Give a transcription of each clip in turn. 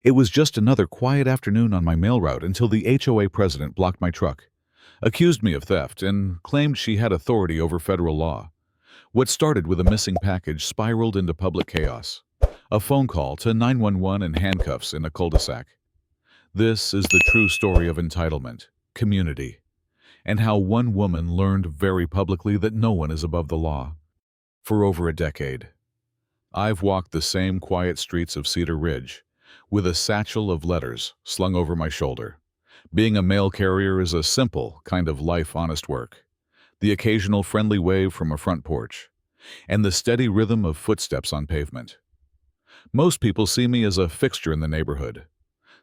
It was just another quiet afternoon on my mail route until the HOA president blocked my truck, accused me of theft, and claimed she had authority over federal law. What started with a missing package spiraled into public chaos. A phone call to 911 and handcuffs in a cul-de-sac. This is the true story of entitlement, community, and how one woman learned very publicly that no one is above the law. For over a decade, I've walked the same quiet streets of Cedar Ridge, with a satchel of letters slung over my shoulder. Being a mail carrier is a simple kind of life-honest work. The occasional friendly wave from a front porch, and the steady rhythm of footsteps on pavement. Most people see me as a fixture in the neighborhood,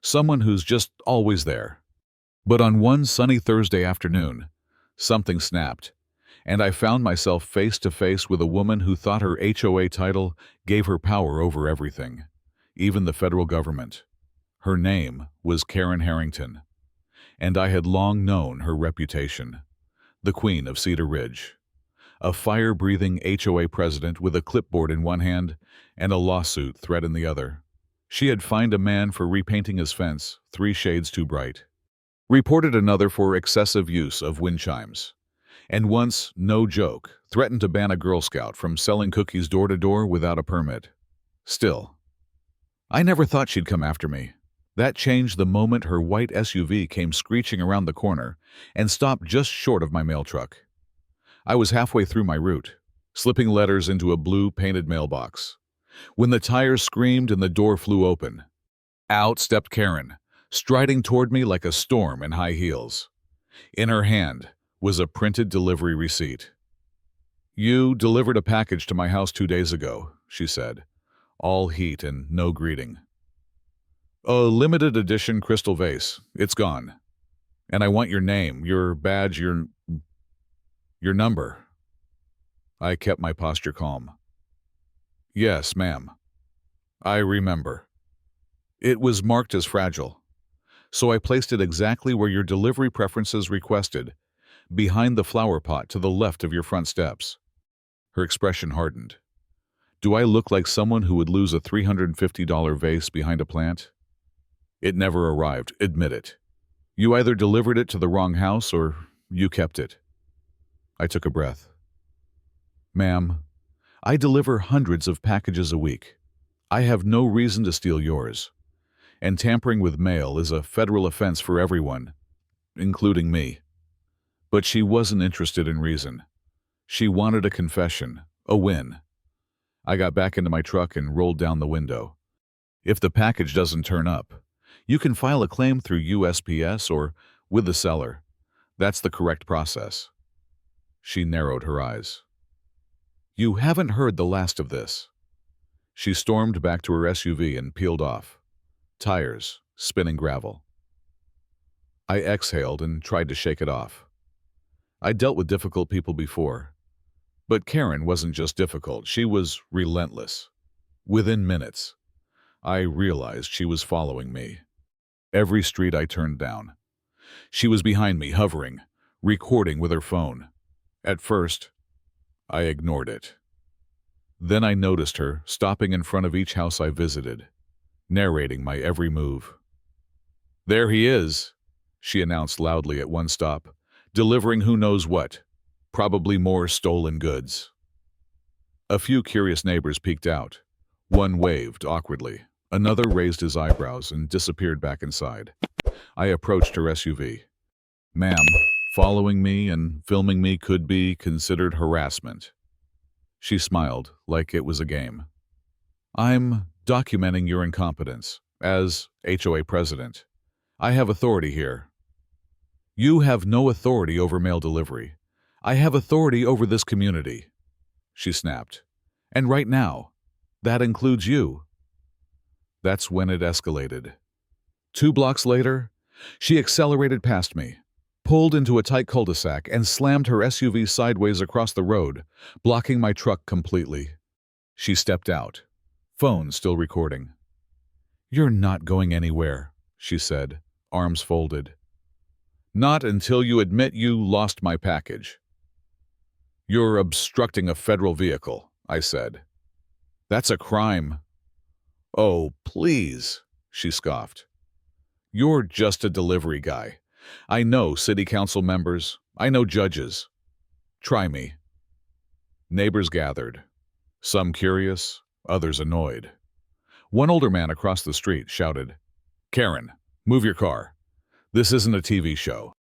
someone who's just always there. But on one sunny Thursday afternoon, something snapped, and I found myself face to face with a woman who thought her HOA title gave her power over everything, even the federal government. Her name was Karen Harrington, and I had long known her reputation. The Queen of Cedar Ridge, a fire-breathing HOA president with a clipboard in one hand and a lawsuit threat in the other. She had fined a man for repainting his fence 3 shades too bright, reported another for excessive use of wind chimes, and once, no joke, threatened to ban a Girl Scout from selling cookies door to door without a permit. Still, I never thought she'd come after me. That changed the moment her white SUV came screeching around the corner and stopped just short of my mail truck. I was halfway through my route, slipping letters into a blue painted mailbox, when the tires screamed and the door flew open. Out stepped Karen, striding toward me like a storm in high heels. In her hand was a printed delivery receipt. "You delivered a package to my house 2 days ago," she said, all heat and no greeting. "A limited edition crystal vase. It's gone. And I want your name, your badge, your number." I kept my posture calm. "Yes, ma'am. I remember. It was marked as fragile, so I placed it exactly where your delivery preferences requested, behind the flower pot to the left of your front steps." Her expression hardened. "Do I look like someone who would lose a $350 vase behind a plant?" "It never arrived, admit it. You either delivered it to the wrong house or you kept it." I took a breath. "Ma'am, I deliver hundreds of packages a week. I have no reason to steal yours. And tampering with mail is a federal offense for everyone, including me." But she wasn't interested in reason. She wanted a confession, a win. I got back into my truck and rolled down the window. "If the package doesn't turn up, you can file a claim through USPS or with the seller. That's the correct process." She narrowed her eyes. "You haven't heard the last of this." She stormed back to her SUV and peeled off, tires spinning gravel. I exhaled and tried to shake it off. I dealt with difficult people before. But Karen wasn't just difficult, she was relentless. Within minutes, I realized she was following me. Every street I turned down. She was behind me, hovering, recording with her phone. At first, I ignored it. Then I noticed her stopping in front of each house I visited, narrating my every move. "There he is," she announced loudly at one stop, delivering who knows what, probably more stolen goods. A few curious neighbors peeked out. One waved awkwardly. Another raised his eyebrows and disappeared back inside. I approached her SUV. "Ma'am, following me and filming me could be considered harassment." She smiled like it was a game. "I'm documenting your incompetence as HOA president. I have authority here." "You have no authority over mail delivery. I have authority over this community," she snapped. "And right now, that includes you." That's when it escalated. 2 blocks later, she accelerated past me, pulled into a tight cul-de-sac, and slammed her SUV sideways across the road, blocking my truck completely. She stepped out, phone still recording. "You're not going anywhere," she said, arms folded. "Not until you admit you lost my package." "You're obstructing a federal vehicle," I said. "That's a crime." "Oh, please," she scoffed. You're just a delivery guy. I know city council members. I know judges. Try me. Neighbors gathered, some curious, others annoyed. One older man across the street shouted, Karen, move your car. This isn't a TV show.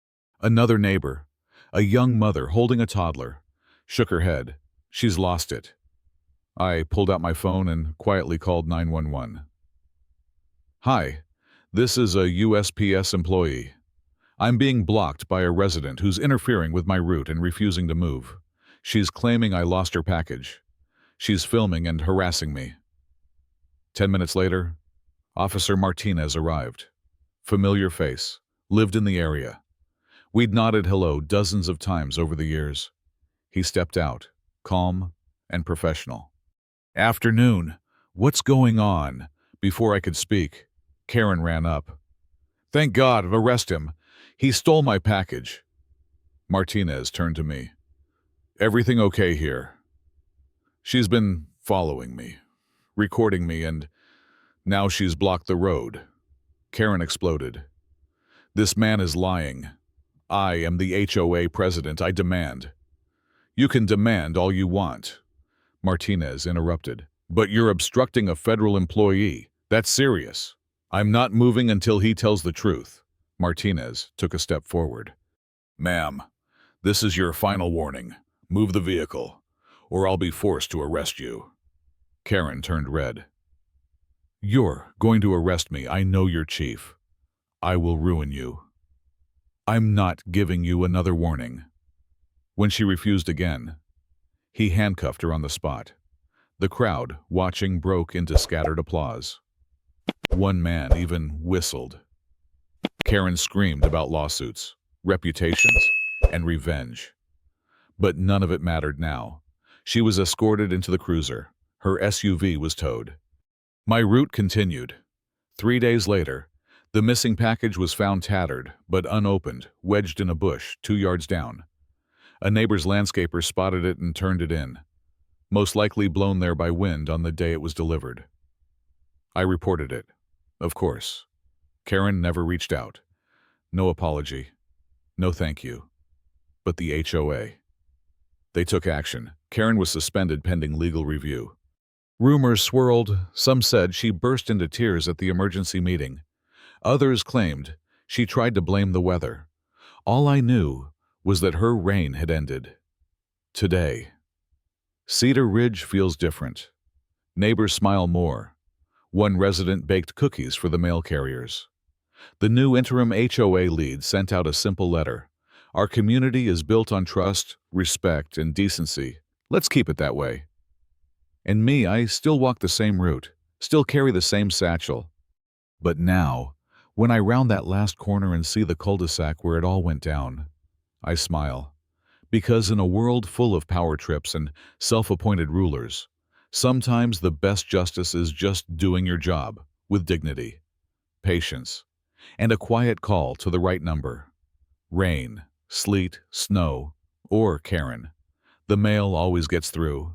Another neighbor, a young mother holding a toddler, shook her head. She's lost it. I pulled out my phone and quietly called 911. Hi, this is a USPS employee. I'm being blocked by a resident who's interfering with my route and refusing to move. She's claiming I lost her package. She's filming and harassing me. 10 minutes later, Officer Martinez arrived. Familiar face, lived in the area. We'd nodded hello dozens of times over the years. He stepped out, calm and professional. Afternoon, what's going on? Before I could speak, Karen ran up. Thank God, arrest him. He stole my package. Martinez turned to me. Everything okay here? She's been following me, recording me, and now she's blocked the road. Karen exploded. This man is lying. I am the HOA president. I demand. You can demand all you want. Martinez interrupted. But you're obstructing a federal employee. That's serious. I'm not moving until he tells the truth. Martinez took a step forward. Ma'am, this is your final warning. Move the vehicle, or I'll be forced to arrest you. Karen turned red. You're going to arrest me. I know you're chief. I will ruin you. I'm not giving you another warning. When she refused again, he handcuffed her on the spot. The crowd, watching, broke into scattered applause. One man even whistled. Karen screamed about lawsuits, reputations, and revenge. But none of it mattered now. She was escorted into the cruiser. Her SUV was towed. My route continued. 3 days later, the missing package was found tattered, but unopened, wedged in a bush 2 yards down. A neighbor's landscaper spotted it and turned it in, most likely blown there by wind on the day it was delivered. I reported it, of course. Karen never reached out. No apology. No thank you. But the HOA. They took action. Karen was suspended pending legal review. Rumors swirled. Some said she burst into tears at the emergency meeting. Others claimed she tried to blame the weather. All I knew was that her reign had ended. Today, Cedar Ridge feels different. Neighbors smile more. One resident baked cookies for the mail carriers. The new interim HOA lead sent out a simple letter. Our community is built on trust, respect, and decency. Let's keep it that way. And me, I still walk the same route, still carry the same satchel. But now, when I round that last corner and see the cul-de-sac where it all went down, I smile. Because in a world full of power trips and self-appointed rulers, sometimes the best justice is just doing your job with dignity, patience, and a quiet call to the right number. Rain, sleet, snow, or Karen. The mail always gets through.